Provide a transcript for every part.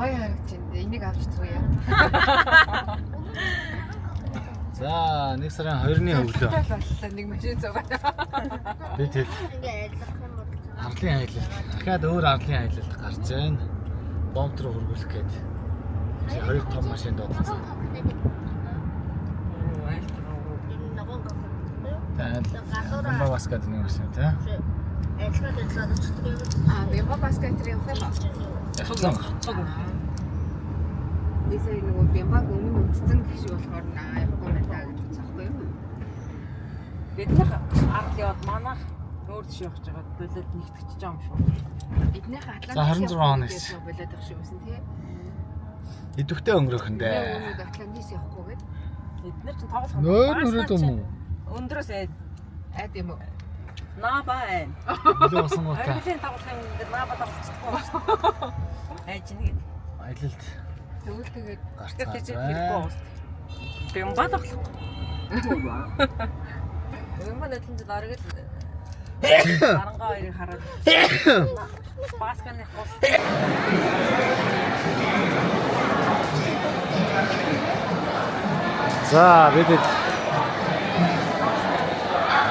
Гоё харагдчихэв. Энийг авч зүгье. За 1 сарын 2-ны өглөө. Боллоо нэг машин зугаа. Би тэл. Арлын аялал. Дахиад өөр арлын аялал гарч байна. Бомб руу хөргүүлэх гээд. Хоёр том машин дуудсан. Бомба бас гэдэг нэг машин тий. Бямба бас гэдэг юм байна. Цог. Дээсээ нөгөө бямбаг өмнө үтцэн гэх шиг болохоор явахгүй надаа гэж үзэхгүй юу? Бид нэг ард яваад манах өөр дэш явах гэж байгаа болоод нэгтгэж байгаа юм шүү. Эднийх За 26 он болоод байх шиг байсан тий. Идэвхтэй өнгөрөх нь дээ. Өмнөд Атлантис явахгүй гээд. Эднэр чинь тоглох Нойр нүрээд юм уу? Өндрөөс Айд юм уу? Набаа. Илүү басан гоо та. Аюулын тоглох юм ингээд набаа тоглохгүй. Айж нэг Аялалд Тэгвэл тэгээд гарцгаа хэрэггүй. Бямба тоглохгүй. Бямба нэтлэн жил арга л Арангаа хоёрыг хараад басканы хол. За бид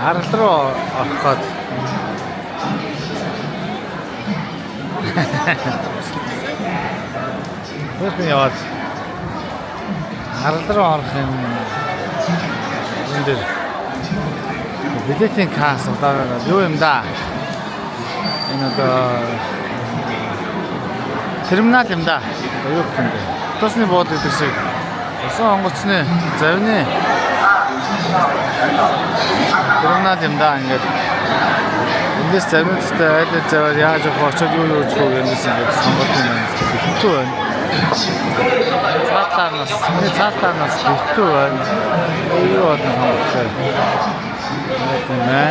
арал руу орох гээд Хөөсөн яваад арал руу орох юм. Энд дээр билетийн касс удаа юу юм да? Энэ одоо терминал юм да. Юу гэх юм бэ? Тосны бууд гэдэг шиг усан онгоцны завны терминал юм да. Ингээд эндээс завнуудтай айл заваар яаж явах очоод юу үзэх вэ гэнээс ингээд сонголт юм байна. Хэвгүй байна. Цаатаанаас хэвгүй байна. Юу бодно сонголт. Нэ.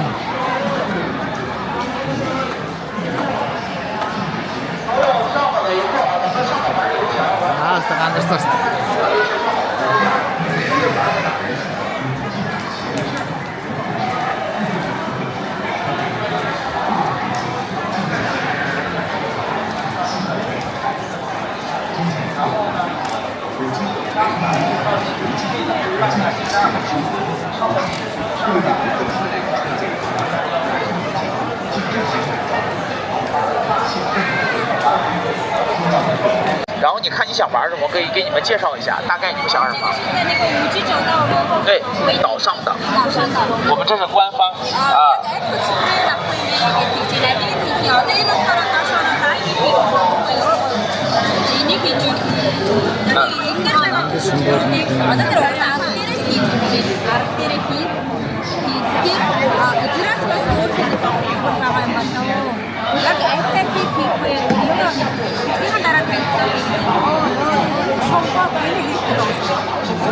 Андерстерс.然后你看你想玩什么，可以给你们介绍一下，大概你们想玩什么？在那个5G走道吗？对，岛上的。岛上的。我们这是官方啊。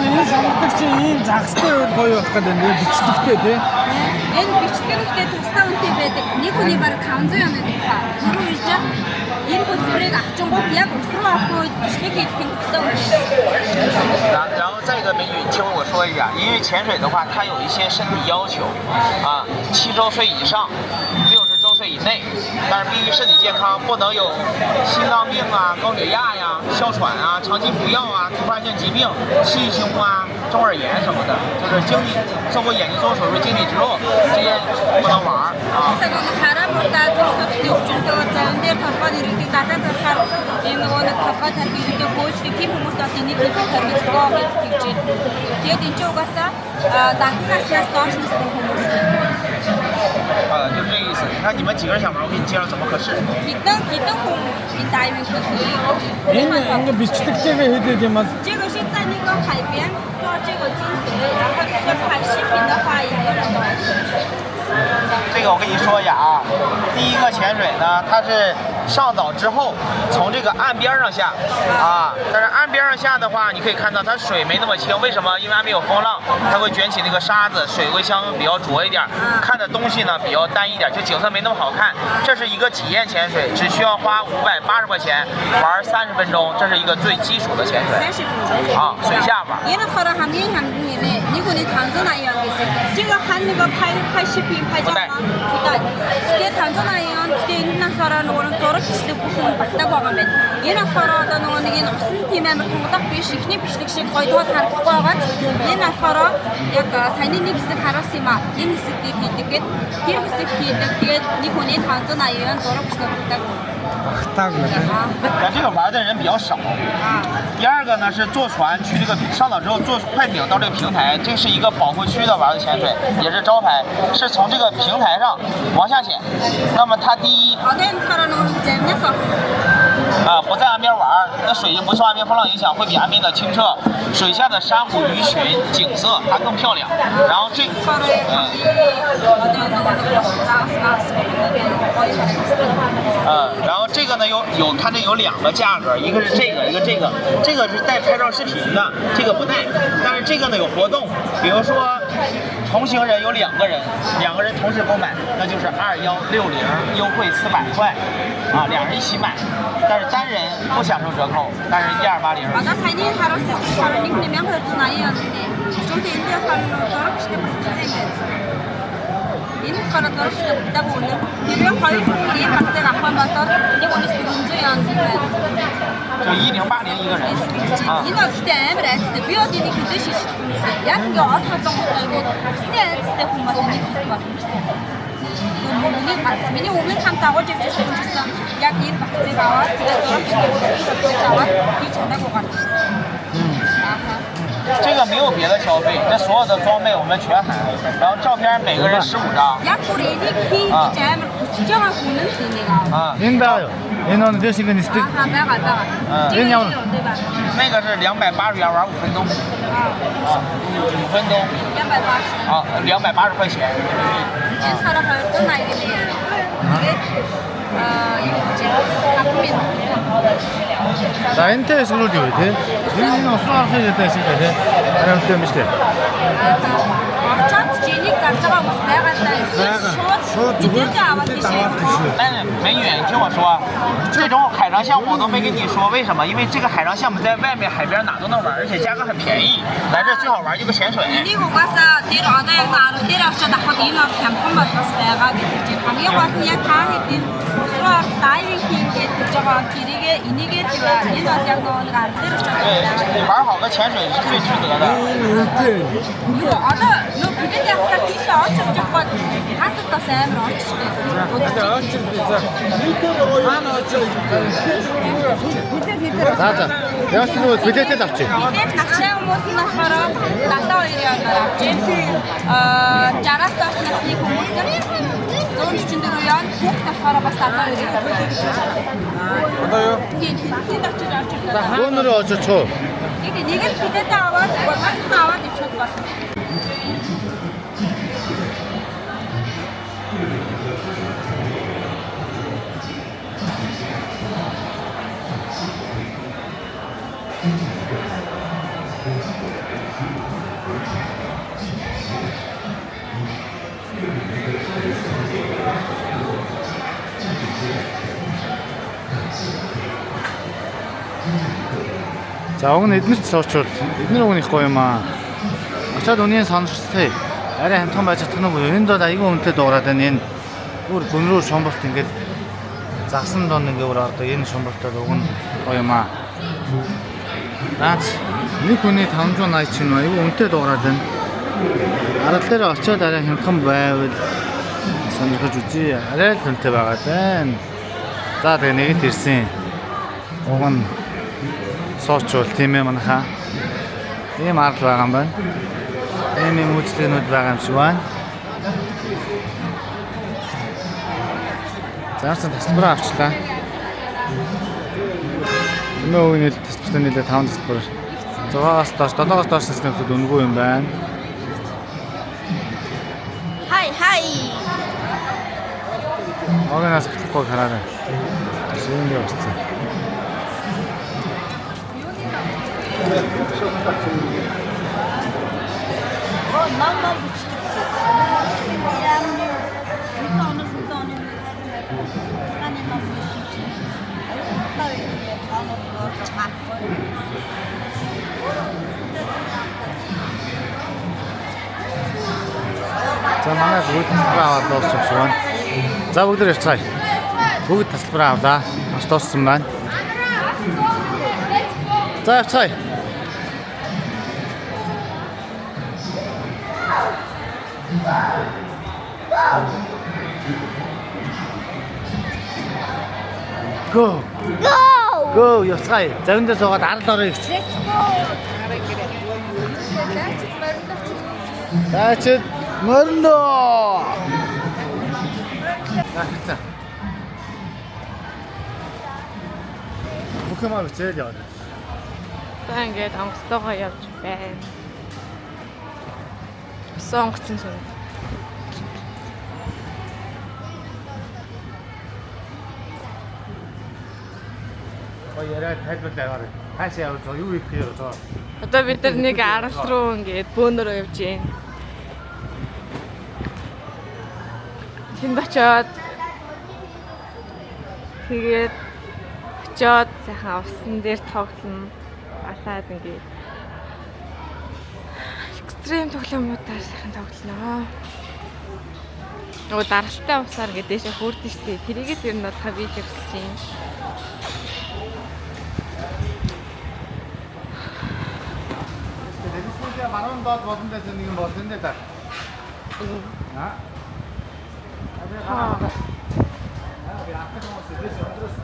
Энэ шамдаг чи ийм загстай гоё байх гэдэг нь бичлэгтэй тий. Энэ бичлэгтэй тусдаа үнэтэй байдаг. Нэг хүний бараг 500 yen байдаг ба. Түрүү ирж энэ хөтөлбөрийг авчингууд яг ус руу авах үед бичлэг хийх тусдаа үнэтэй.然后再一个美女，听我说一下，因为潜水的话，它有一些身体要求啊，7周岁以上，60周岁以内，但是必须身体健康，不能有心脏病啊、高血压呀、哮喘啊、长期服药啊、突发性疾病、气胸啊、中耳炎什么的，就是做过眼睛做手术、晶体植入这些不能玩啊。就这个意思。你看你们几个人想玩，我给你介绍怎么合适。 Энэ бичлэгтэйгээ хийдэг юм аа. 这个是在那个海边做这个精髓，然后是拍视频的话，一个人多少钱？这个我跟你说一下啊，第一个潜水呢，它是上岛之后从这个岸边上下啊，但是岸边上下的话，你可以看到它水没那么清，为什么？因为还没有风浪，它会卷起那个沙子，水会相比较浊一点，看的东西呢比较单一点，就景色没那么好看。这是一个体验潜水，只需要花580块钱，玩30分钟，这是一个最基础的潜水。 30分钟。 啊，水下玩。 얘는 서로 함께 니군이 단전아이언 제가 하는 거 80피 8점 그때 단전아이언 그때 있는 사람은 오늘 저런 бичлэг бүхэн багтааг байгаа юм байна. Энэ болохоор одоо нэг энэ усан тийм амар тунгадаг биш ихний бичлэг шиг гоёдгоо харагдахгүй байгаа. Энэ болохоор яг саяны нэг хэсэг харуулсан юм аа. Энэ хэсгийг хийдэг гээд тэр хэсэг хийдэг. Тэгээд нэг хүний 580 元зураг бичлэг багтааг. 但这个玩的人比较少。第二个呢是坐船去这个上岛之后坐快艇到这个平台，这是一个保护区的玩的潜水，也是招牌，是从这个平台上往下潜。那么它第一不在岸边玩，那水不受岸边风浪影响，会比岸边的清澈，水下的珊瑚、鱼群、景色它更漂亮。然后然后这个呢有看这有两个价格，一个是这个，一个这个，这个是带拍照视频的，这个不带，但是这个呢有活动，比如说同行人有2个人同时购买，那就是2160优惠400块啊，2人一起买，但是单人不享受折扣，但是1280。 Энэ болохоор зурагчтай багтааг үнэ. Хэрвээ хоёр хүн ийм багтааг авах бол нэг үнэс 400 yen байна. 就1080一个人。Энэ гэхдээ амар айцтай. Би одоо энийг хийж шийдэх юм. Яг ингээ од холбоотой айгуу усны айцтай хүмүүс энийг хийж байна. Миний өмнө хамт агуулж явжсэн юм чинь яг энэ багцыг аваад тэгээд зурагчтай аваад хийж чадаагүй гарсан. 这个没有别的消费，这所有的装备我们全含，然后照片每个人15张。Энэ байгаа юу? Энэ он дэшиг нь стик.那个是280元玩5分钟。5分钟。280块钱。 За энэтэй сүлүүд юу вэ те? Энэ усан арахыг ядаа шиг те. Арай үнэтэй юм шүү дээ. Очоод чинийг зарж байгаа хүмүүс байгаа даа. Шууд зүгээр аваад тийш. 但是美女，你听我说，这种海上项目我都没跟你说，为什么？因为这个海上项目在外面海边哪都能玩，而且价格很便宜，来这最好玩就个潜水。 Энийг угаасаа тэр одоо яг 10 дээр очоод авах ийм хямдхан болохоос байгаа гэж байна. Хамгийн гол нь яг та хэдийн усраар дайвинг хийгээд гэж байгаа тэрийгээ энийгээ тэр энэ бол яг нэг 10 дээр очоод 对，玩好个潜水是最值得的。 юу одоо нөө бидэд явахад тийш очиж явах хасалтаас амар очиж За. Яас руу билетэд авчи. Билет нахшаа хүмүүс нь болохоор 72 янгаар авч. 60-аас доош насны хүмүүс нь 144 ян, бүх болохоор бас 72 янгаар. Одоо юу? Тэнд очиж авч. Өнөрөө очиж чуу. Нэг нь билет аваад, гол аваад ичээд байна. За уг нь эднэрт суучвал эднэр уг нь их гоё юм аа. Очоод үнийн сонирхстой. Арай хамтхан байж чадах нь үгүй. Энд бол аягүй үнэтэй дуурайд байна. Энэ бүр гүнрүү шумбалт ингээд загсан донд ингээд өөр ордог. Энэ шумбалтад уг нь гоё юм аа. Наач нэг хүний 580 чинь аягүй үнэтэй дуурайд байна. Арал дээр очоод арай хамтхан байвал сонирхож үзье. Арай л үнэтэй байгаа байна. За тэгээ нэгэнт ирсэн. Уг нь соочвол тийм ээ манайхаа. Ийм арал байгаа юм байна. Ийм үйлчлэгнүүд байгаа юм шиг байна. Заасан тасалбараа авчлаа. Нөө үеийн тасалбарт нэлээд 5 тасалбар. 6-аас доош 7-оос доош системүүд үнэгүй юм байна. Хай. Огоонаас хэлэхгүй хараарай. Шинэ явцсан. Мама За манай бүгд тасалбар аваад дуусчих шиг байна. За бүгд ирцгаая. Бүгд тасалбар авлаа. Бас дууссан байна. За явцгаая. Go. Go явцгаая. Завиндаа суугаад арал орё гэж. Тачид мөрнөө. За. Бүхэмээ бичээд яваа. За ингээд онгоцтойгоо явж байна. Сонгоцсон сүн. Яриа тайлбарлаа яваа. Хаашаа явж байгаа юу хийх гэж байгаа. Одоо бид нар нэг арал руу ингээд бөөнөрөө явж байна. Тэнд очиод тэгээд очиод сайхан усан дээр тоглоно. Алаад ингээд экстрим тоглоомуудаар сайхан тоглоно. Нөгөө даралтай усаар ингээд дэшээ хөөрдөн штэ. Тэрийгээ тэр нь бол хавийг өгсөж юм. Маран доод болондоо нэг юм болсон дээ та. Аа. Би ахад мос дэс өндрос.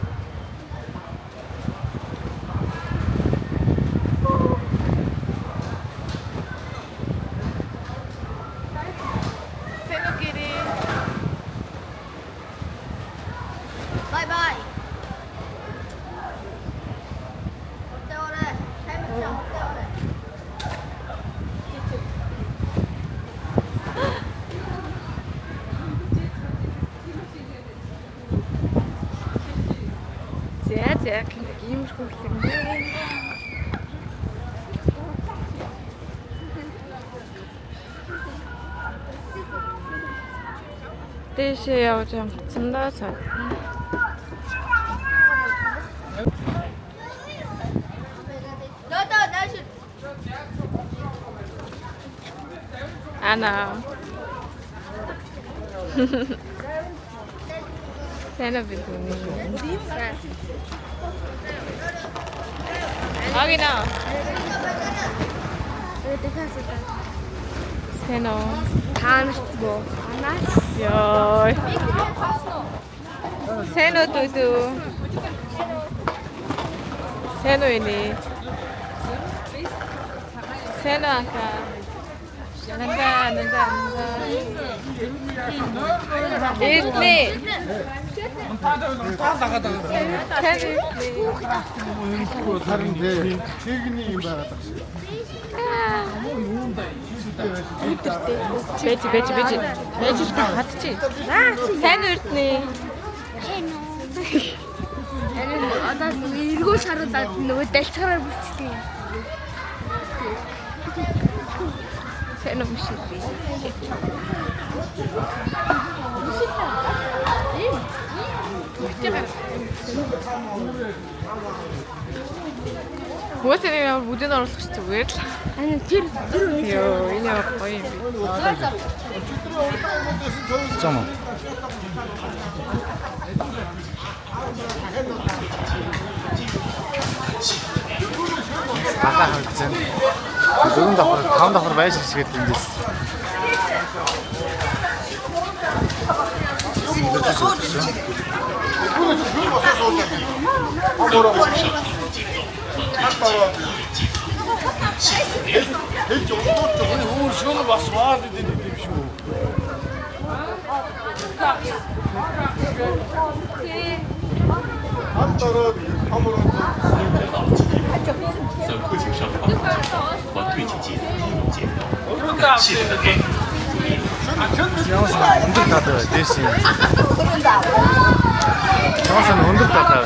Bye bye. Яг иймэрхүү юм байна. Дэшээ явж амцсандаа цаа. Ана. Сэна битүни. Агина. Сэно. Таанахгүй. Анаас. Ёй. Сэно дүү. Сэно ini. Сэно ака. Нанда. Ирнэ. Харин дээ чигний юм байгаад байна. Бэж хатчих. Сайн үрднэ. Одоо эргөө шаруудаад нөгөө далцгаараа бүрчлээ. Сайн юм шиг. Хөөсөө яа бүдэн оруулах ч зүгээр л. Ани тэр Йоо, энэ гоё юм би. Чамаа. Хатаа хавцсан. 4 давхар 5 давхар байж хэсгээд эндээс. өндөр татаа дээш юм. Яасан өндөр татаа.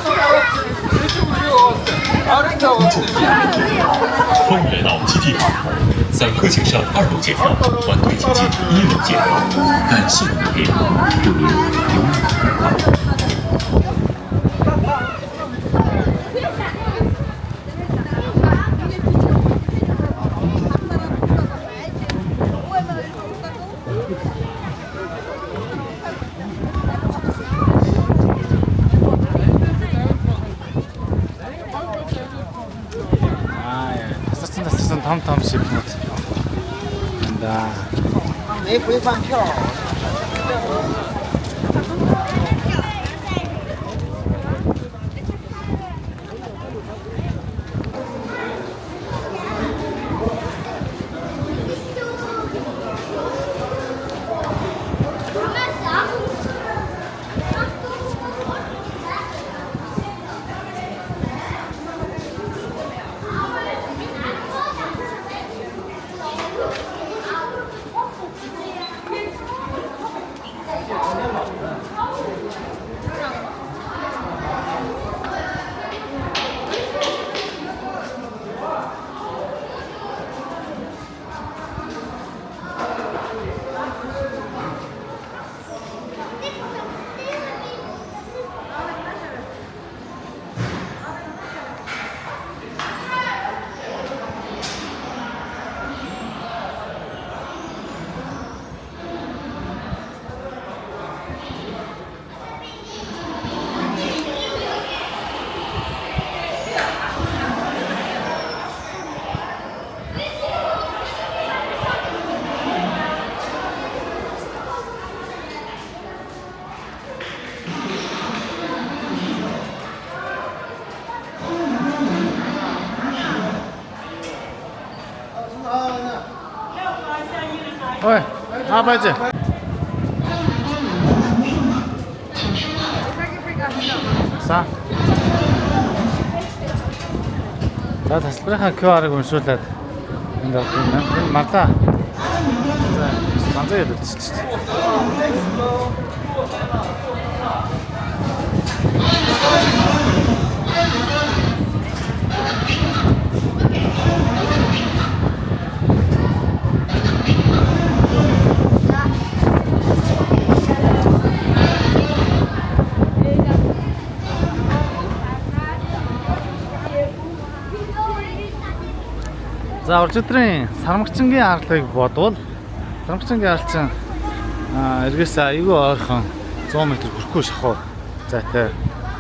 欢迎来到基地塔，在客请上2楼检票，团队请进1楼检票。感谢您的配合，祝您游泳愉快。 Хөөе том шипнүүд. Да. 没回饭票。 Ой, 아버지. За. За тасалбарынхаа QR-ыг уншуулад энд мартаа. За, ганцаа яд үзчихсэн. За уржидрын сармагчингийн арлыг бодвол сармагчингийн арал чинь эргээс айгүй ойрхон 100 м хүрэхгүй шахуу зайтай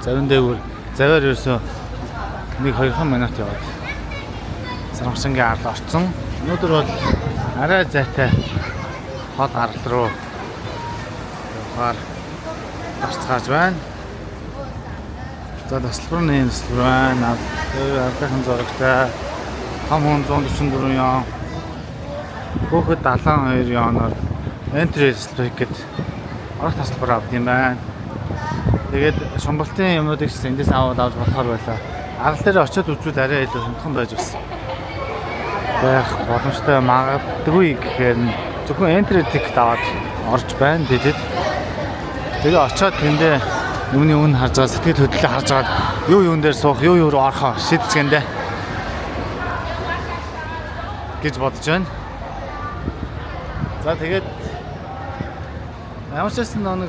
завин дээгүүр заваар ерөөсөө 1-2 минут яваад сармагчингийн арал орцсон. Өнөөдөр бол арай зайтай хот арал руу явахаар гарцгааж байна. За тасалбарны тасалбар байна. Ардын зурагтай Том хүн 144 яон. Хүүхэд 72 яоноор entry certificate орох тасалбар авд юм байна. Тэгээд шумбалтын юмнуудыг эндээс аваад авч болохоор байлаа. Арал дээр очиод үзвэл арай илүү хямдхан байж бас байх боломжтой магадгүй гэхээр зөвхөн entry ticket аваад орж байна тэгээд. Тэгээ очиод тэндээ юуны үн харж байгаа сэтгэл хөдлөлөө харж байгаа юун дээр суух, юу руу орох шийдцгээндээ гэж бодож байна. За тэгээд ямар ч байсан нэг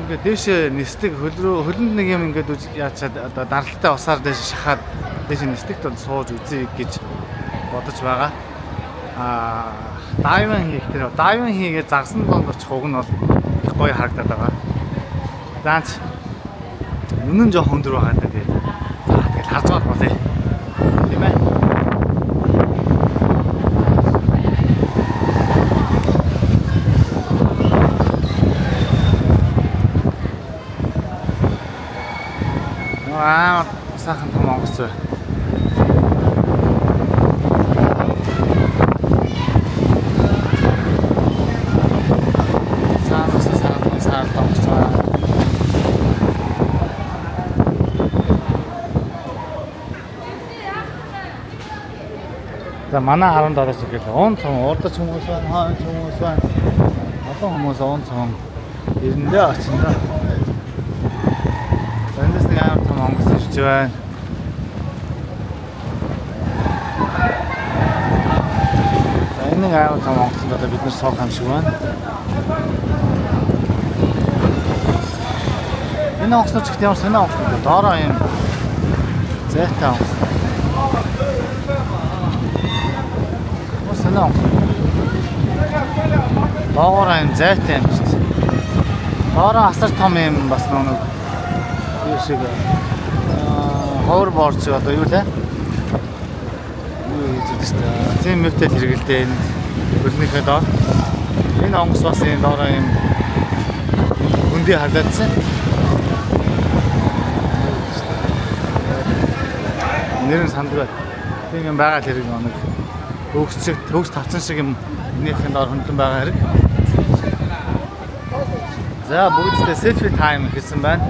ингээд дээшээ нисдэг хөлөнд нэг юм ингээд яачаад одоо даралтай усаар дээш шахаад дээшээ нисдэгт бол сууж үзье гэж бодож байгаа. Дайвинг хийх тэр дайвинг хийгээд загсан донд очих уг нь бол их гоё харагдаад байгаа. Даанч үнэн жоохон өндөр байгаа даа тэгээд. За тэгээд харж байгаа болъё. Тийм ээ. Сайхан том онгоц бай. Сайхан онгоц бай. За манай 17-аас ихэд он цом урдч хүмүүс байна, хойч хүмүүс байна. Олон хүмүүс он цом ирэндээ очиндаа. Эндээс нэг амар том онгоц ирж байна. Энэ амар том онгоцод одоо бид нэр суух юм шиг байна. Энэ онгоцнууд ч гэдэг юм санаа онгоцнууд доороо юм зайтай онгоц. Санаа онгоц. Доороо юм зайтай юм шүү дээ. Доороо асар том юм бас нэг шиг hoverboard одоо юу те? гэж байна шүү дээ. Тийм мөвтэй хэрэгэлтэй энэ хөлнийхээ доор. Энэ онгоц бас энэ доороо юм гүндий халаадсан. Нэр нь санддаг. Тийм юм байгаа л хэрэг нэг төгс тавцсан шиг юм энийхэн доор хөндлөн байгаа хэрэг. За бүгдээ селфи тайм гэсэн байна.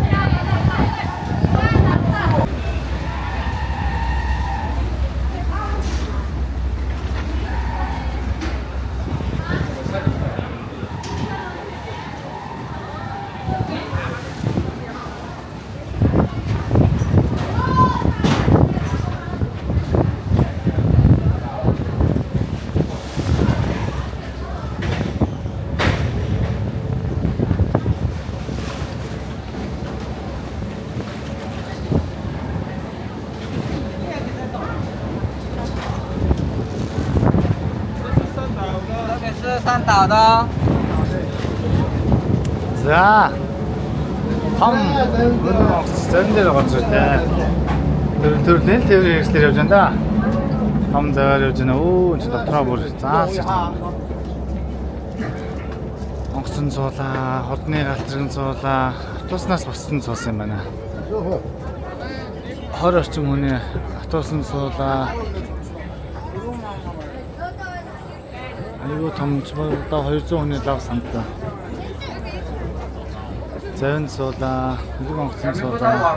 За. Том зэн дээр гарч ирдээ. Тэр нэл тээвэр хэрэгслэр явж байна да. Том заваар явж байна. Өө энэ дотроо бүр зааш. Онгоцон цуулаа, ходны галтрын цуулаа, автобуснаас боссон цуусан юм байна. 20 орчим хүний автобусын цуулаа. Айгуу том одоо 200 хүний лав сандаа. Зэн цуулаа, нэг онгоцон цуулаа.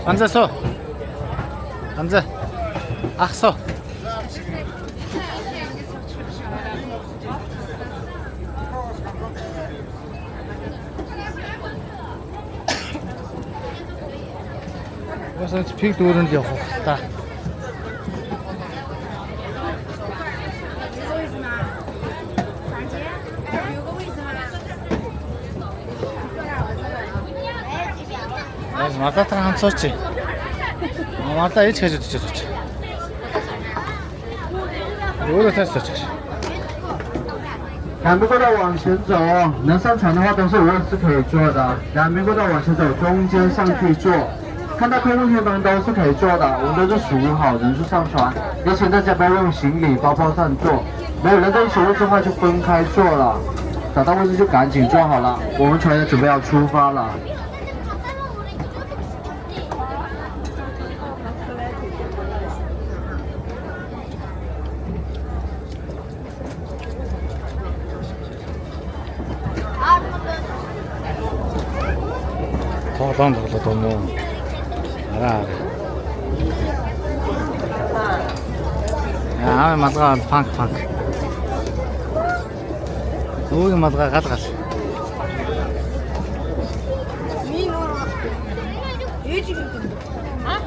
Анзасо. Анза. Ахсо. Яасан ч пик дүүрэнд явах та. Мадатар хамсооч. Мадаа ээж хийж өдөж сууч. Өөрөө тасч. 两边过道往前走，能上船的话都是无人是可以坐的。两边过道往前走，中间上去坐。看到客户那边都是可以坐的，我们都是数好人数上船，而且大家不要用行李包包上坐，没有人在一起位置的话就分开坐了，找到位置就赶紧坐好了，我们船也准备要出发了。 Тоглоом юм уу? Араа. Аа малгай панк. Өөг малгай гал. Ээж гэдэг. Аа?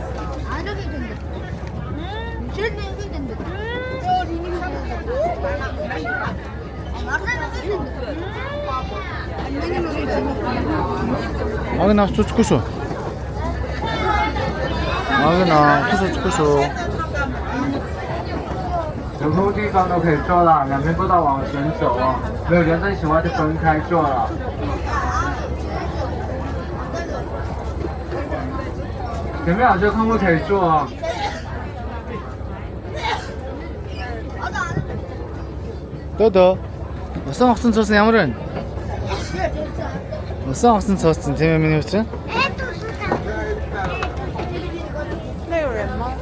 Анаг гэдэг. Шил нэг гэдэг. Өөр энийг Аг навч үзэхгүй шүү. Аг навч үзэхгүй шүү. 有空地方都可以坐了，两边过道往前走哦，没有人在一起的话就分开坐了。前面好些空位可以坐哦。 Дөө. Усан огсон цуусан ямар вэ? Усан огсон цуусан тийм ээ миний үчир. 那有人吗？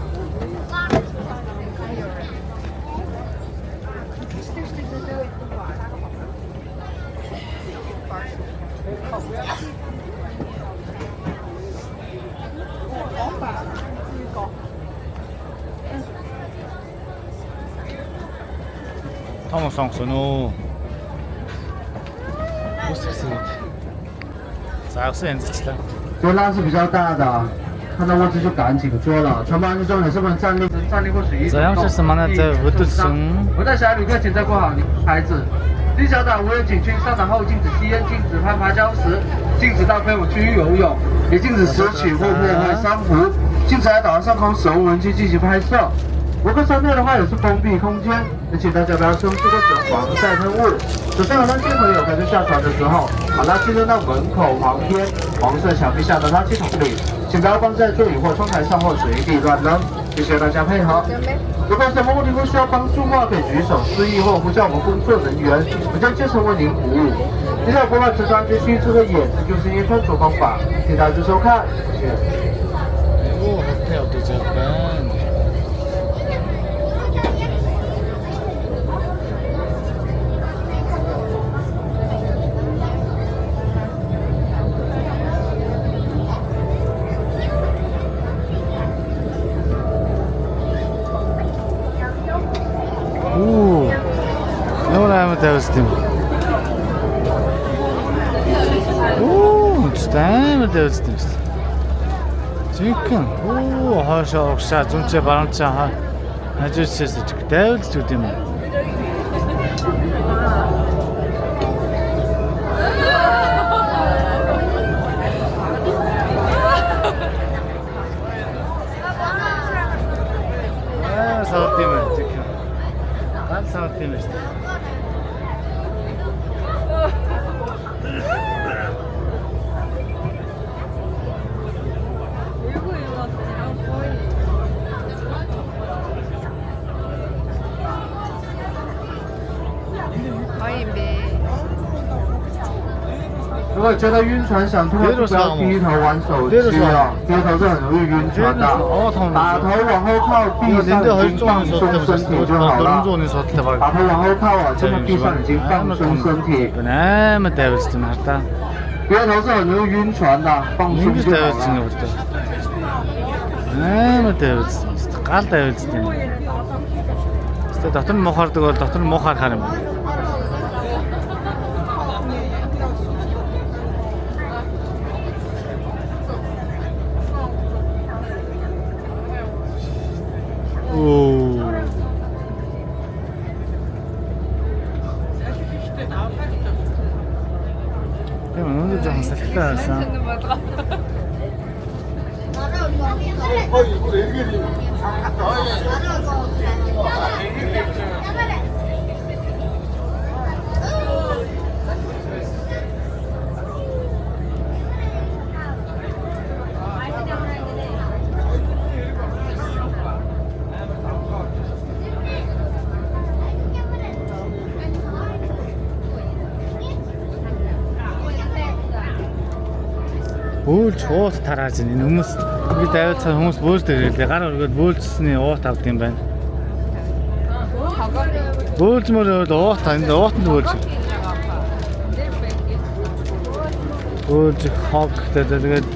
Томос сонгосон уу? За усан янзчлаа. 坐浪是比较大的，看到位置就赶紧坐了。船舶安全中也是不能站立，站立或随意走动。 我带小旅客请再挂好牌子。第小岛无人景区上岛后禁止吸烟、禁止攀爬礁石、禁止到飞舞区域游泳，也禁止拾取或破坏珊瑚，禁止在岛上上空使用无人机进行拍摄。如果室内的话也是封闭空间，而且大家不要使用这个黄晒喷雾。首先，让新朋友开始下船的时候，把垃圾扔到门口旁边黄色墙壁下的垃圾桶里，请不要放在座椅或窗台上或随地乱扔。谢谢大家配合。如果什么问题不需要帮助的话，可以举手示意或呼叫我们工作人员，我将竭诚为您服务。今天播报直上就需这个演，这就是一穿着方法，请大家收看，谢谢。 오, 호텔도 잠깐. 오, 너무 하면 되었을 오, 진짜 하면 되었을 때. Жинхэнэ. Оо, хоошоо угшаа зүнчээ барамчаа хажуучээс дэвд зүт юм. Саад юм аа. Ганц саад юм шүү дээ. Гоё юм бэ. 如果觉得晕船想吐，就不要低头玩手机了，低头是很容易晕船的。把头往后靠，闭上眼睛放松身体就好了。把头往后靠啊，这么闭上眼睛放松身体。低头是很容易晕船的，放松就好了。 амар тавьц. Гал тавьц тийм. Гэтэ дотор нь мохордог бол дотор нь мохоор хар юм. Оо. Тийм өнөөдөр жоохон салхитай байсан. Бөөлж уут тарааж энэ хүмүүс би давид цаа хүмүүс бөөлж дээрээ гар өргөд бөөлжсөний уут авд юм байна. Бөөлжмөр уут энэ уутанд бөөлж. Бөөлж хог тэгээд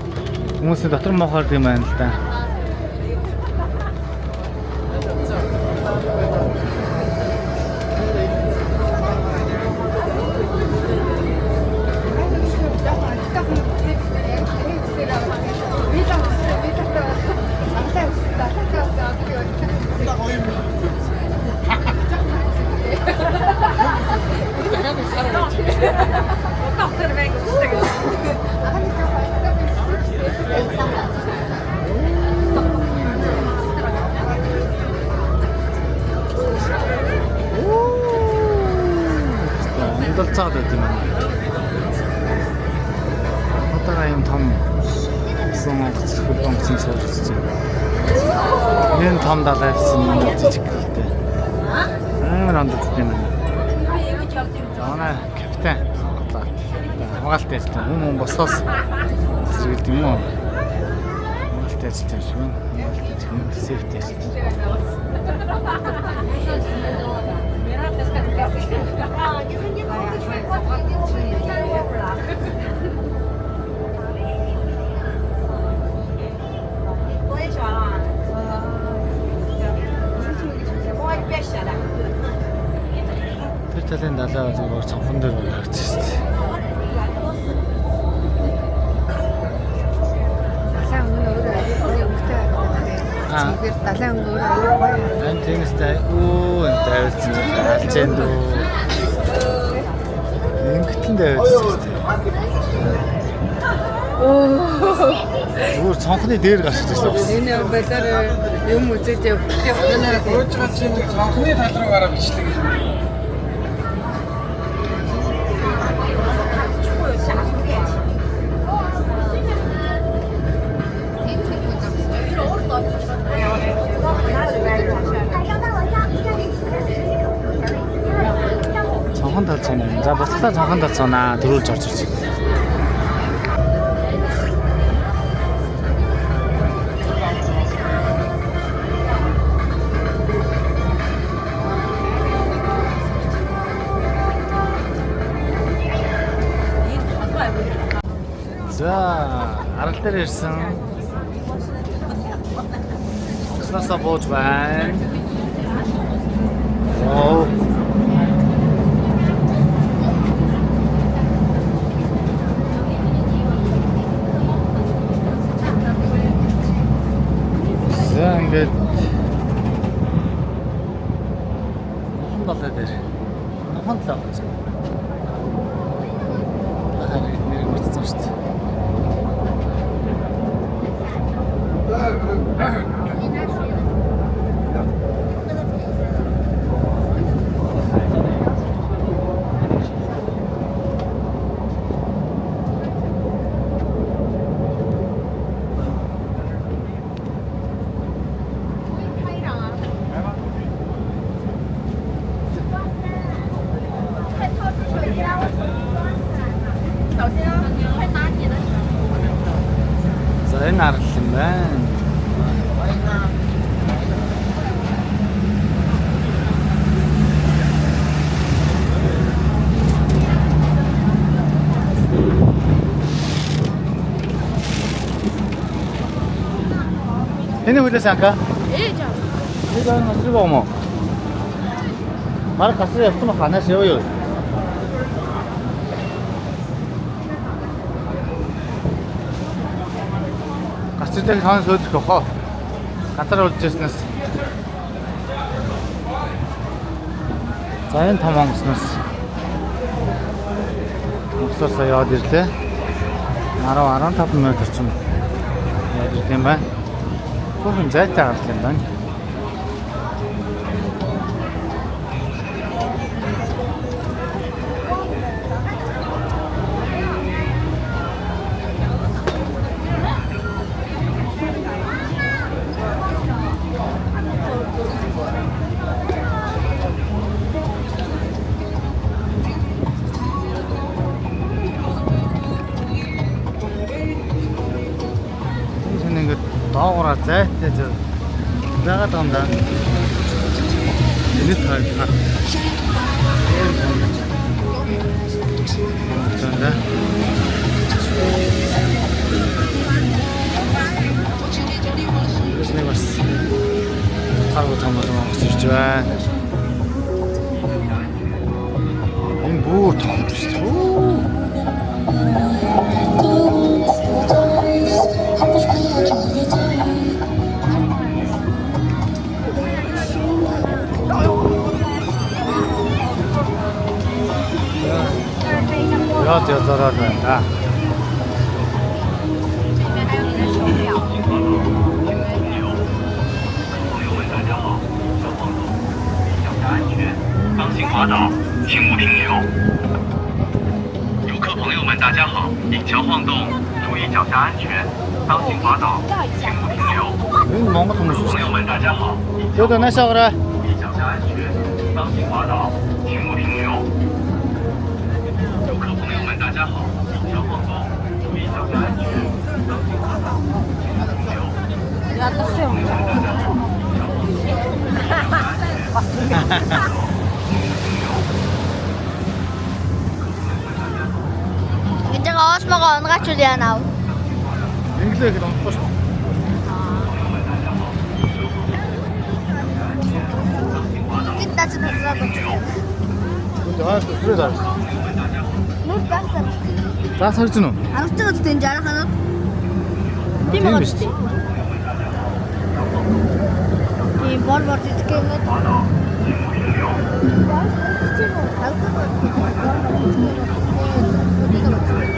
хүмүүсийн дотор мохоор юм байна л да. Цаад байт юм байна. Одоо юм том сонгоц хөлбөмбөсөн суулж байна. Энэ том далайсан жижиг гэлтэй. Амар ондод юм байна. Манай капитан сонголоо. Хамгаалалттай ажиллаж хүн босоос зэрэг юм уу? Хамгаалалттай ажиллаж шүү. Хамгаалалттай сейфти ажиллаж. Тэр талын далай зүгээр цонхон дээр гарч шүү дээ. Далайн өмнө өөрөө өнгөтэй байна. Тэгэхээр далайн өмнө өөрөө гоё. Ань тэнэстэй энэ тавьсан алж энэ дөө. Ингэтэн тавьсан шүү дээ. Зүгээр цонхны дээр гарч ирсэн бас. Энэ бэлэр юм үзээд явах гэнэ. Ууж байгаа чинь цонхны тал руу гараа бичлэг. Цонхон тал цоноо. За бусдаа цонхон тал цоноо дөрүүлж орж ирж байна. За арал дээр ирсэн. Осносоо бууж байна. Оо. За ингээд хонтол дээр. Хонтол авах. Ахаа нэр мэдсэн шүү дээ. За энэ арал юм байна. Энэ хүлээс анка? Ээж аа. Ээж аа насрыг боо. Марк гасрыг явсан ба ханаас яваа юу? Гасрыг хаан сөөдөх хоо. Газар үлдчихснээс. За энэ том онгоцноос. Онгоцоор сая яваад ирлээ. 10-15 минут орчим яваад ирд юм байна. Бүгэн зайтай гарч юм байна. Доогоороо зайтай зөв байгаад байгаа юм даа. Энэ таарах. Тэндээ. Тэсний бас харгуй томороо өсөж байна. Энэ бүр том шүү дээ. Яд язараар байна. 当心滑倒，请勿停留。游客朋友们，大家好，引桥晃动，注意脚下安全，当心滑倒，请勿停留。 Энэ Монгол хүмүүс шүү 朋友们，大家好， дээ. Өөдөө наашаа гараа. 注意脚下安全，当心滑倒，请勿停留。游客朋友们，大家好，引桥晃动，注意脚下安全，当心滑倒，请勿停留。 Гэж оос мага онгаач үл яана. Инглээ гэж онцгой шүү. Kita sudah selesai. Өөдөө хаас түрээ даа. Nur kasar. За сарж гэнэ үү? Харагдаж байгаа тийм жарах ханаа. Тийм байгаа шүү дээ. Тийм бор зэтгэх юм уу?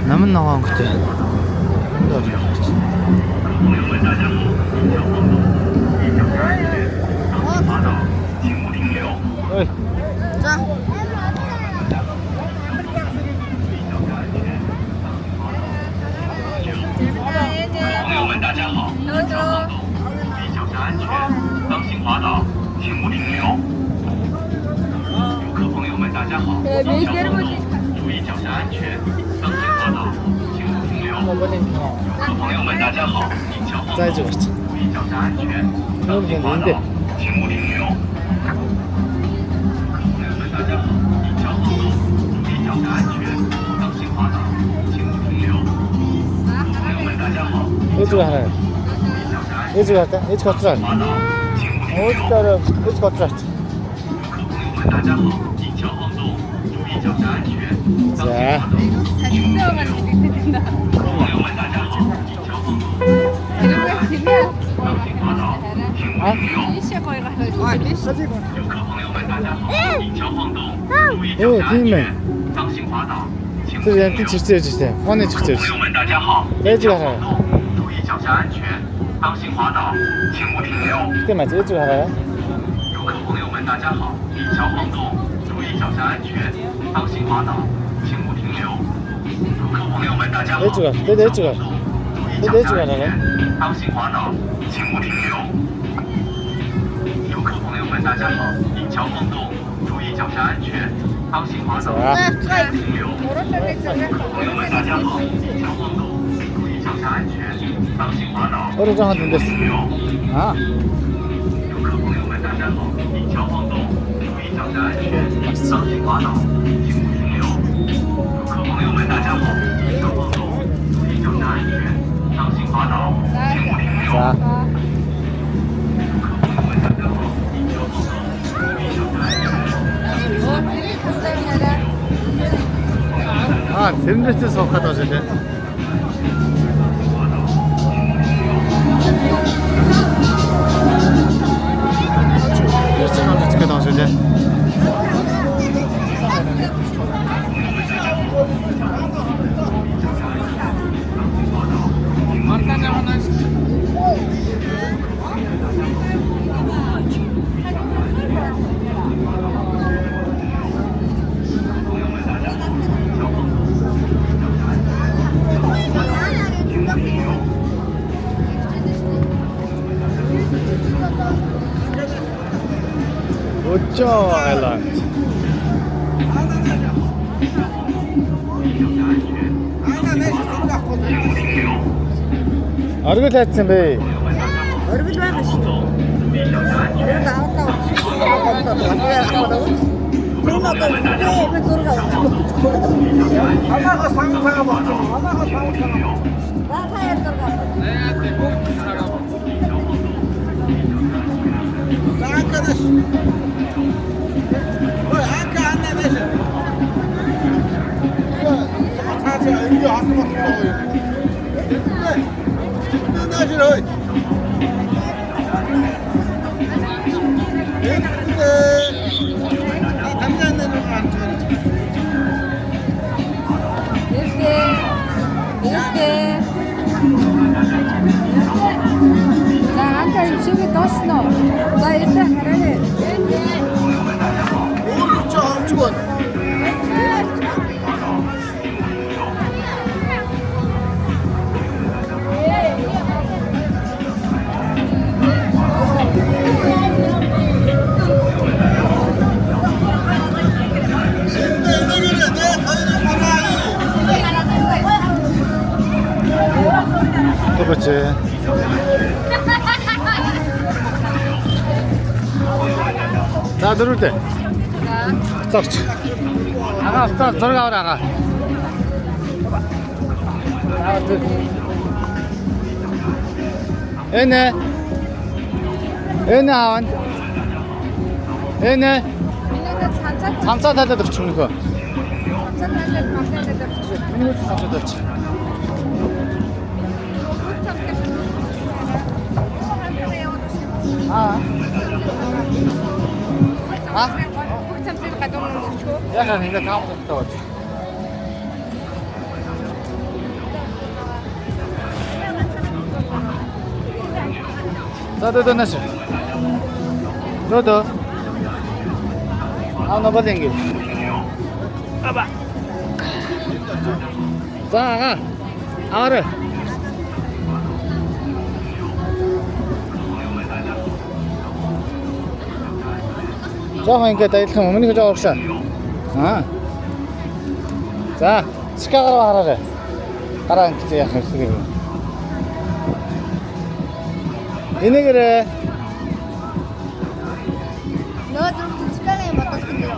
Намын ногоон өнгөтэй. 安全，当心滑倒，请勿停留。游客朋友们，大家好，请小心注意脚下安全，当心滑倒，请勿停留。游客朋友们，大家好，请小心注意脚下安全，当心滑倒，请勿停留。朋友们，大家好，请小心注意脚下安全，当心滑倒，请勿停留。朋友们，大家好。 이쪽으로 하나. 이쪽으로 할까? 이쪽 거꾸로 할까? 어디가를 이쪽 거꾸로 할지. 자. 오, 팀맨.这人第几次之前，换那几次。这个还。 脚下安全，当心滑倒，请勿停留。这买这个还？游客朋友们，大家好，引桥晃动，注意脚下安全，当心滑倒，请勿停留。游客朋友们，大家好，引桥晃动，注意脚下安全，当心滑倒，请勿停留。游客朋友们，大家好，引桥晃动，注意脚下安全，当心滑倒，请勿停留。游客朋友们，大家好，引桥晃动。 오른쪽한테 됐어. 아. 자. 아, 댐레스 속하다 저게. 어떻게 나오시지? Ocho Island. 얼굴 탔지 매. 얼굴 많으시. 나왔다. 하나가 상사가 맞죠? 하나가 상사가 자, 아까 이쪽에 떴어. 자, 일단 가라래. 그렇지. 자, 누를 때. 썩. 아가, 썩, 들어가오라, 아가. 에네. 에네, 아원. 에네. 잠자 다들 주는 거. 잠자 다들. 아. 아? 약간 이거 다 먹었다. 자, 너도 나시. 너도. 아, 너 버딩기. 아봐. 자, 아가를. жоохон ингээд аялах юм. Өмнөх жоо урагшаа. Аа. За, цэцгээ хараарай. Гараа ингэж яах юм бэ? Энэгэрээ. Нөө зүгтсгэрээ мотос гэдэг.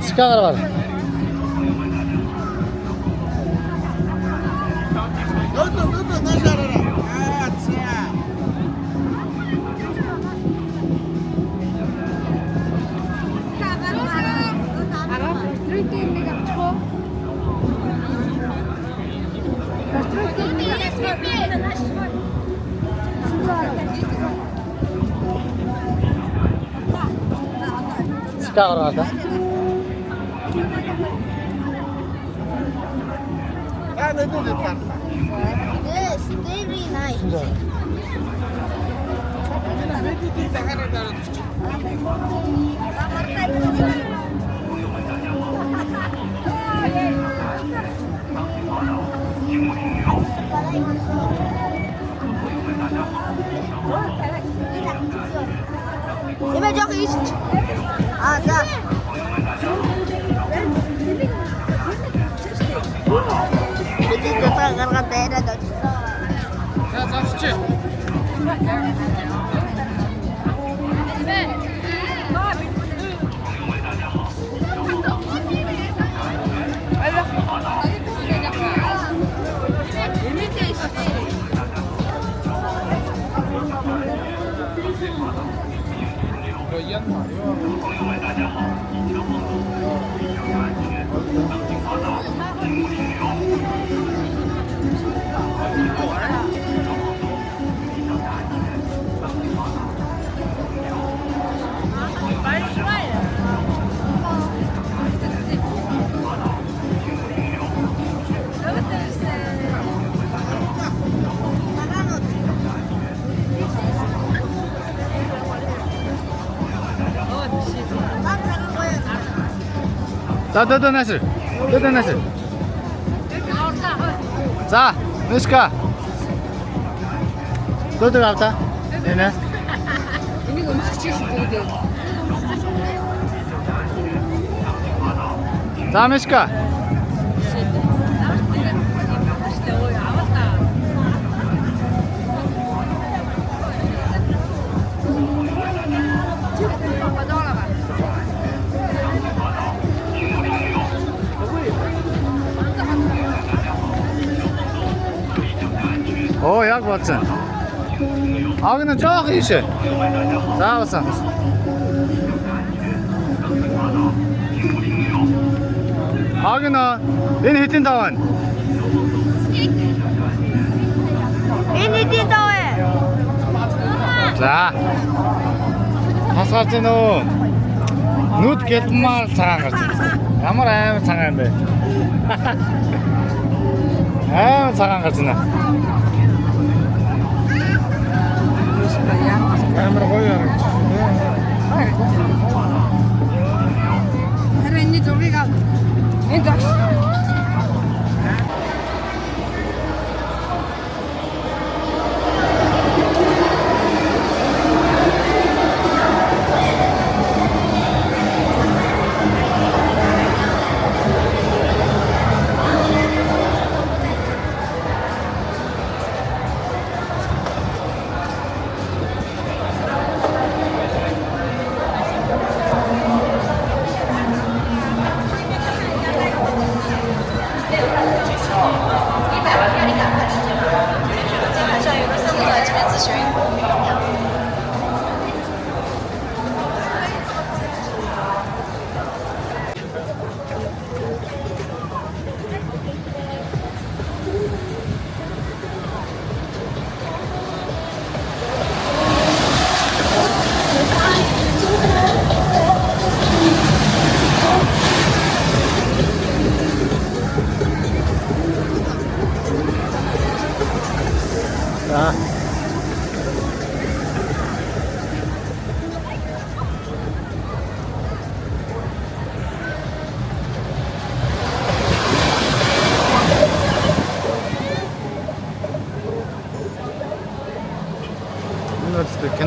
Цэцгээ гараа. Цэцгээ гараа да. Yes, very nice. 이번 저기 있어. 아, 자. 이제 저따가 가가 내려가. 자, 잡수치. 자, 너도 나슬. 자, 누스카. 너도 갔다. 얘네. 이거 음식 시키고 돼. 자, 누스카. 오, 약 봤지? 아, 근데 저기 있어. 자, 왔어. 아, 근데 얘는 히팅다운. 이니티도에. 자, 하사지노 누드 겟말 장한 거지. 아무라 장한데. 아, 장한 거지나. Камера боёр. Харин энэ зургийг ав. Энэ загш.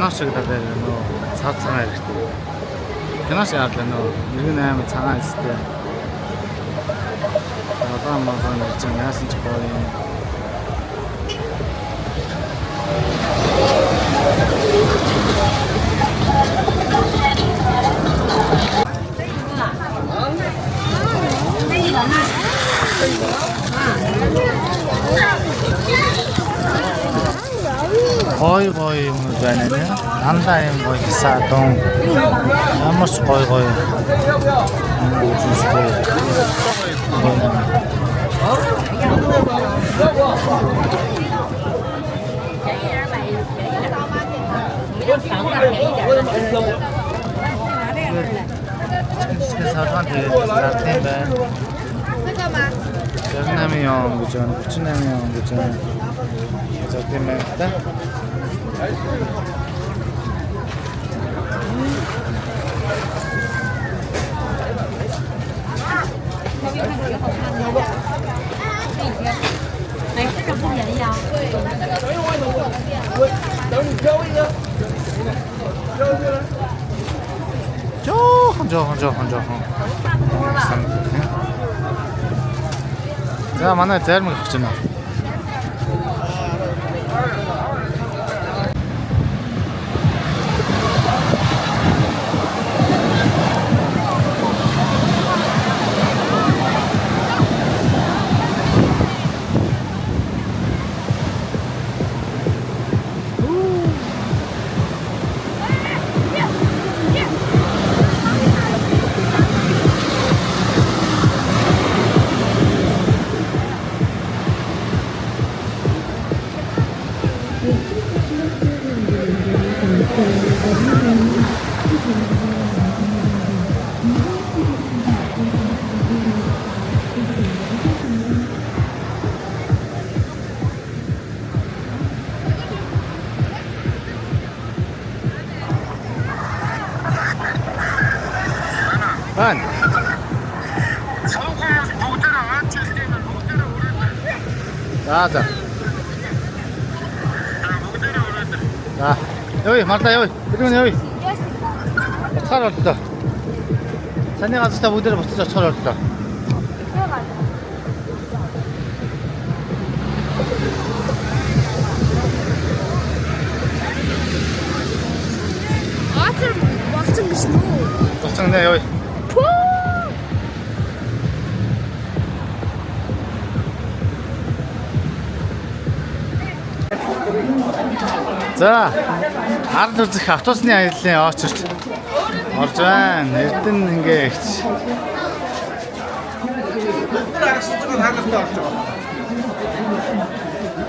кино шиг даа нөө цаад цагаан хэрэгтэй. Кино шиг яадлаа нөө нэг амар цагаан эстэй. Одоо маань нэг ч яасан ч гоё юм. Гой юм байна нэ. Дандаа юм гоё саадон. Ямар ч гоё. Үзүүстэй. 사람한테 나한테 장남이형 그죠? 부친남이형 그죠? 그저 때문에 일단 혼자. 자, 만나요. 잘 먹었잖아. Lan. Dah. Dah. Yoi, Marta yoi. Biri yoi. Çar oldu. Sen ne kadar bu dere bastı çar oldu. Атер бостон гэж нүү. Бостон нэ yoi. За, ард үзэх автобусны аяллаа очирч орж байна. Эрдэн ингээд.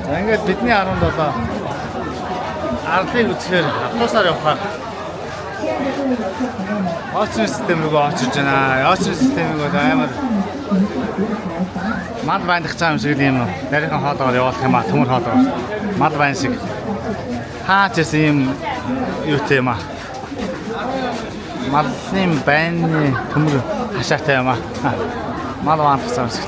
За ингээд бидний 17 ардыг үзэхээр автобусаар явах. Очир систем рүү очирч байна. Очир системийг амар мал байндах цаам шиг юм. Дарийнхан хоолоогоор явуулах юм а төмөр хоолоогоор. Мал байн шиг. Хаач юм юутэй юм а. Малын байны төмөр хашаатай юм а. Мал байндах цаам шиг.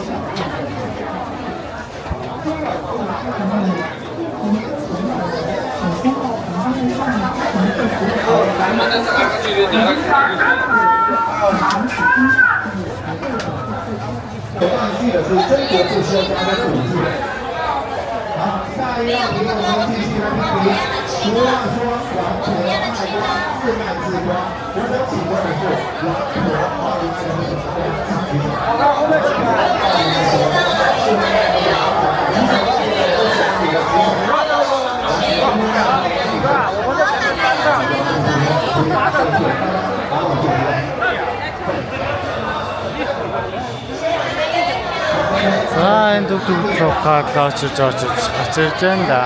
За энэ дүүг цогцоод очиж гацэрж байна да.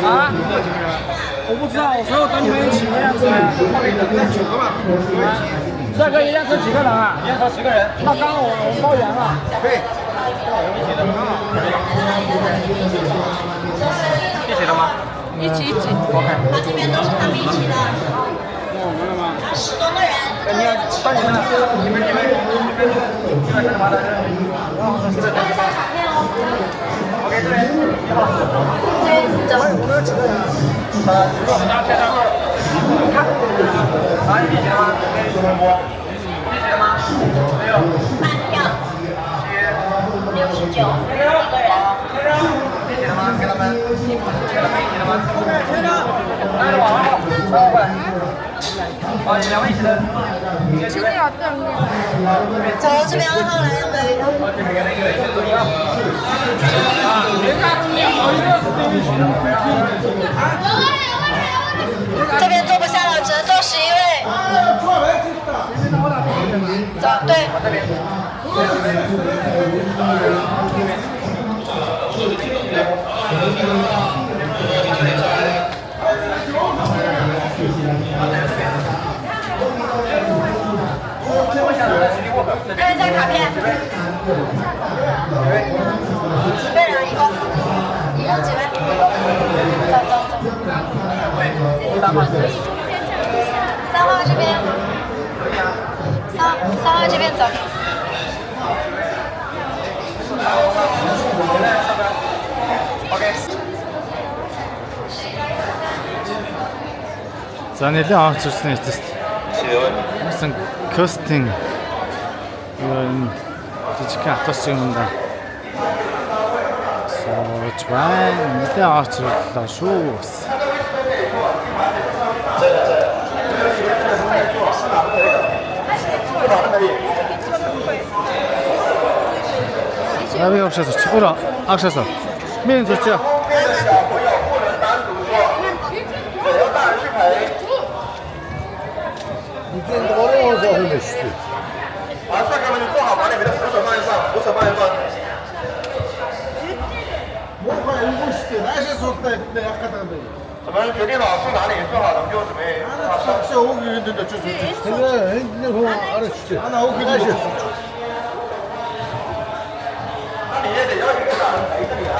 А? 我不知道，所以我等你们一起一辆车呀。帅哥，一辆车几个人啊？一辆车10个人。那刚好我们包圆了。对。一起的吗？一起。OK。他这边都是他们一起的。我们了吗？10多个人。你要到你们了，你们。这边干嘛的？OK。这边坐不下了，只能坐11位。走，对。2人在卡片。几个人一共？一共几位？走走走。3号这边。3号这边走。 За нэлээд авч ирсэн эцэст. Гэсэн костинг энэ жижиг автобус юм да. Сууж байна. Нэлээд авч ирлээ шүү. Abi авшаас чи өөрөө авшаас. Мен зүчээ. 你这个我是很没事。啊，上岗你做好把你的扶手放一放，扶手放一放。我快不是那些说的那样看到没？怎么决定了去哪里做好了就准备？是我给的就是这个那会儿俺的去，那我给那些。那你也得要求给他们陪着你啊。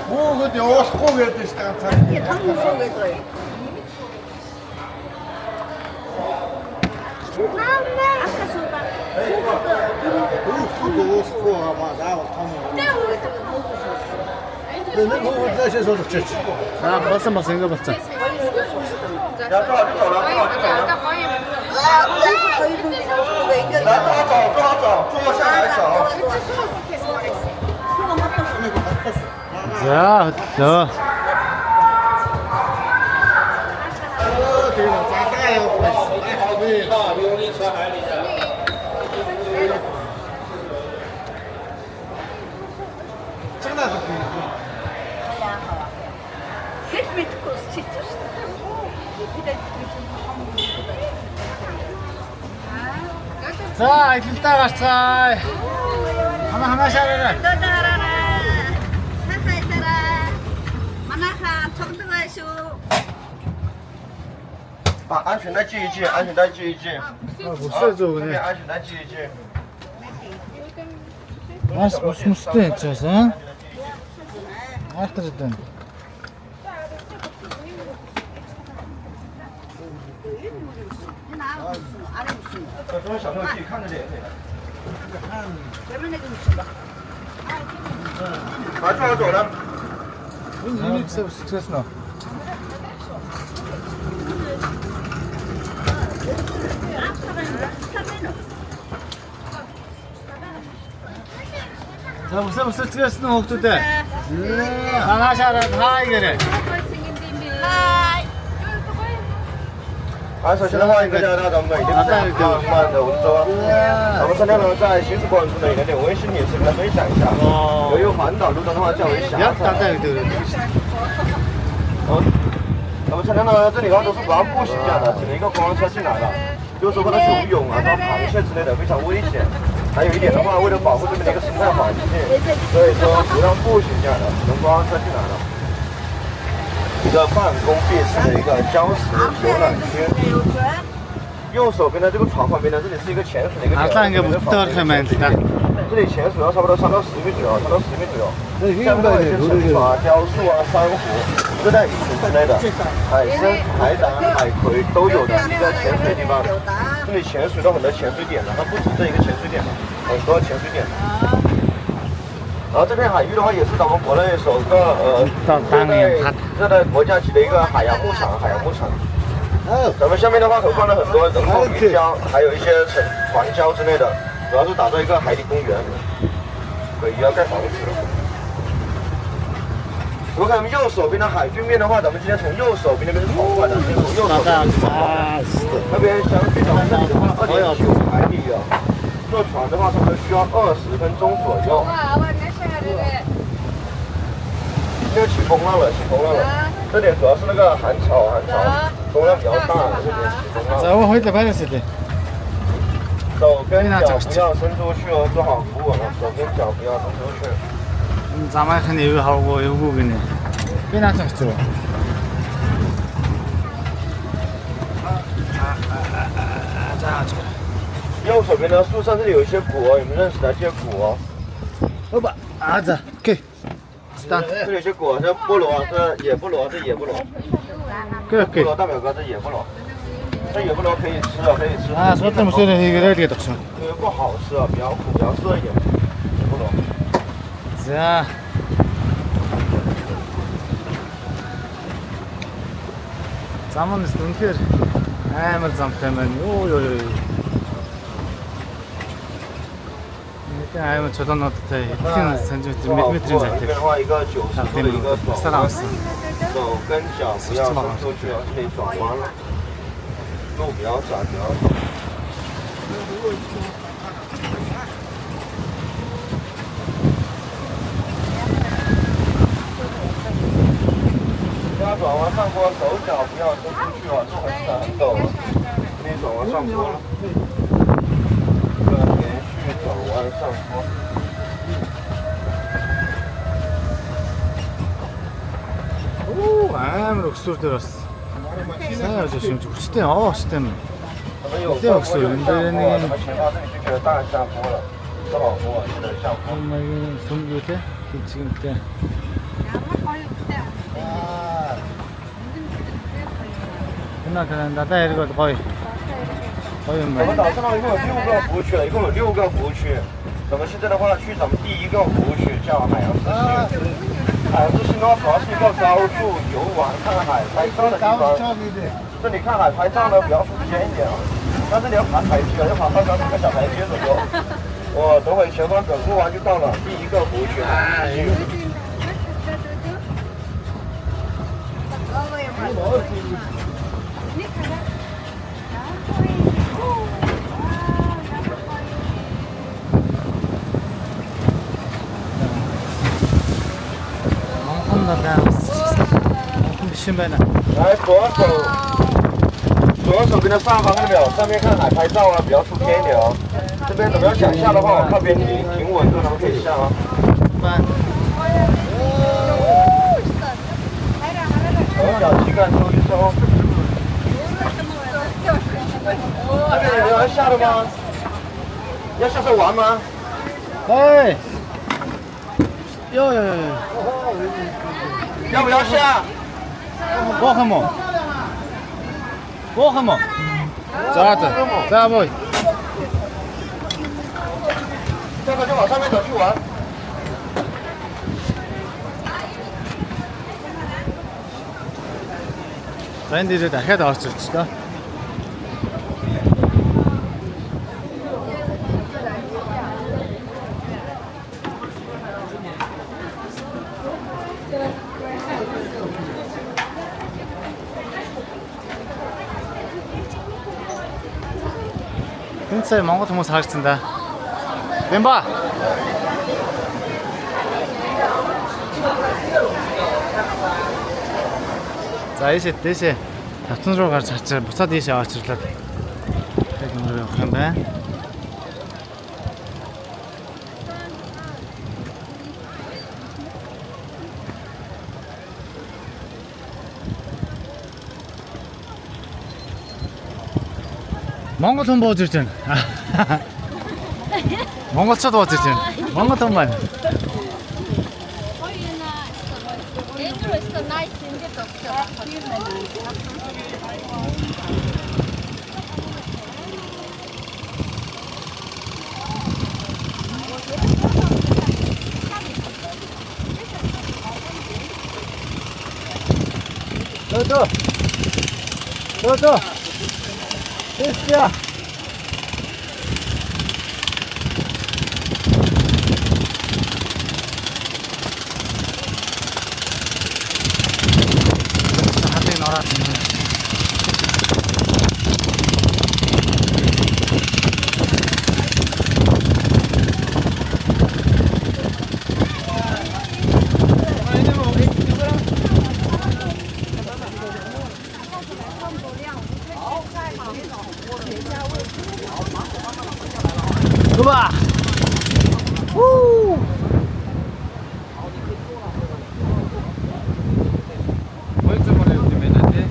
我个电话是后面的，他们说的对。 아, 벌써 막 생각 봤자. 야,正好就走了，正好就走了。来，正好走，坐下来走。 자, 저. 자, 이따 갔어. 하나씩 하라.把安全带系一系，安全带系一系。못 써줘 그냥. 安全带系一系。 Нас musmusтэй яжсан. Ахтардан. 这位小朋友自己看着点。来，坐好走了。이미 스트레스나. 자, 무슨 스트레스는 없던데. 하나샤라 다 이거래. 好，首先的话，应该大家咱们一定是慢的，我们说，咱们车辆呢在行驶过程中呢，有点微信也是跟他分享一下。由于环岛路段的话较为狭窄。咱们车辆呢这里的话都是不让步行架的，只能一个观光车进来了。就是说或者游泳啊、抓螃蟹之类的非常危险。还有一点的话，为了保护这边的一个生态环境，所以说不让步行架的，只能观光车进来了。 一个半封闭式的一个礁石游览区，右手边的这个船旁边呢，这里是一个潜水的一个点，这里潜水要差不多3到10米左右，3到10米左右。像这些沉船啊、雕塑啊、珊瑚、热带鱼群之类的，海参、海胆、海葵都有的。在潜水的地方，这里潜水到很多潜水点的，它不止这一个潜水点的，很多潜水点的。然后这片海域的话，也是咱们国内首个热带国家级的一个海洋牧场。咱们下面的话可放了很多人工鱼礁，还有一些船礁之类的，主要是打造一个海底公园，给鱼要盖房子。我们看右手边的海军面的话，咱们今天从右手边那边是闯过来的，从右手边那边相距咱们这里的话2.9海里啊，坐船的话差不多需要20分钟左右。现在起风浪了。这点主要是那个寒潮，风浪比较大，这边起风浪。我回来拍的是的。手跟脚不要伸出去哦，做好扶稳了。手跟脚不要伸出去。咱们肯定有好过有过给你，别拿上去了。右手边的树上这里有一些果，有没有认识的这些果？好吧，儿子，给。这里有些果，这菠萝，这野菠萝，菠萝大表哥，这野菠萝，这野菠萝可以吃啊，可以吃。啊，说这么说的一个这个东西。这个不好吃啊，比较苦，比较涩一点。野菠萝。是啊。咱们是冬天，哎，没咱们他们，哟。아니면 저도 넣었대. 이렇게는 산지 몇 미터인 것 같아. 这边的话，一个90度的一个转弯，手跟脚不要伸出去，可以转弯了。路比较窄，转弯上坡，手脚不要伸出去啊，路很窄很陡了。可以转弯上坡了。转弯上坡。амар өксөр дээр бас сайн явж байна шүү. Хүчтэй штэй юм. Хүчтэй өксөр энэ дээр нэг сүмгүүтэй тийчгэнтэй. надаа яриг бол гоё. гоё юм 我们 байна. 岛上一共有6个服务区，一共有6个服务区。咱们现在的话去咱们第1个服务区叫海洋之星。海洋之星的话主要是一个高速游玩、看海、拍照的地方。这里看海拍照呢比较舒服一点啊，但是你要爬台阶，要爬上3个小台阶左右。我等会前方转过弯就到了第1个服务区。来，左手边的上方那边，上面看海拍照啊，比较出片一点哦。这边怎么样想下的话，我靠边停稳，就能可以下啊。手脚膝盖收一收。这边有人要下的吗？要下车玩吗？哎，要不要下？我看嘛，咋子？咋不？这个就往上面走去玩。咱这дахиад орж ирж та. Тэнцээ Монгол хүмүүс харагдсан да. Бэмба. За ийшээ тавцан руу гарч харчаа буцаад ийшээ очирлаад яг нөр явах юм байна. Монгол хүн бууж ирж байна. Монголчууд бууж ирж байна. Монгол хүн байна. 됐어. 한대 넣어라. 봐. 우. 벌써 말해 요즘 애는데.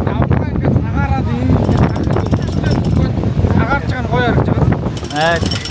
나오니까 사과라도 사과처럼 거야 이렇게. 네.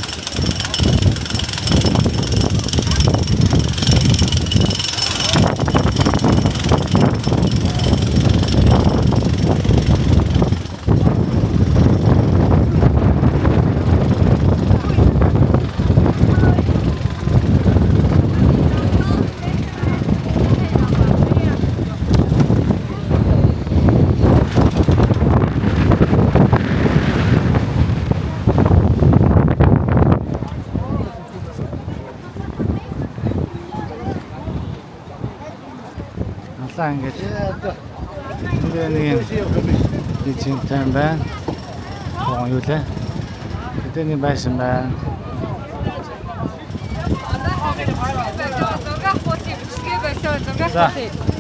Ингээд нэг тийм байна. Oo юу лээ. Тэний байсан байна. Зураг фото бичгээ байлаа. Зураг фото.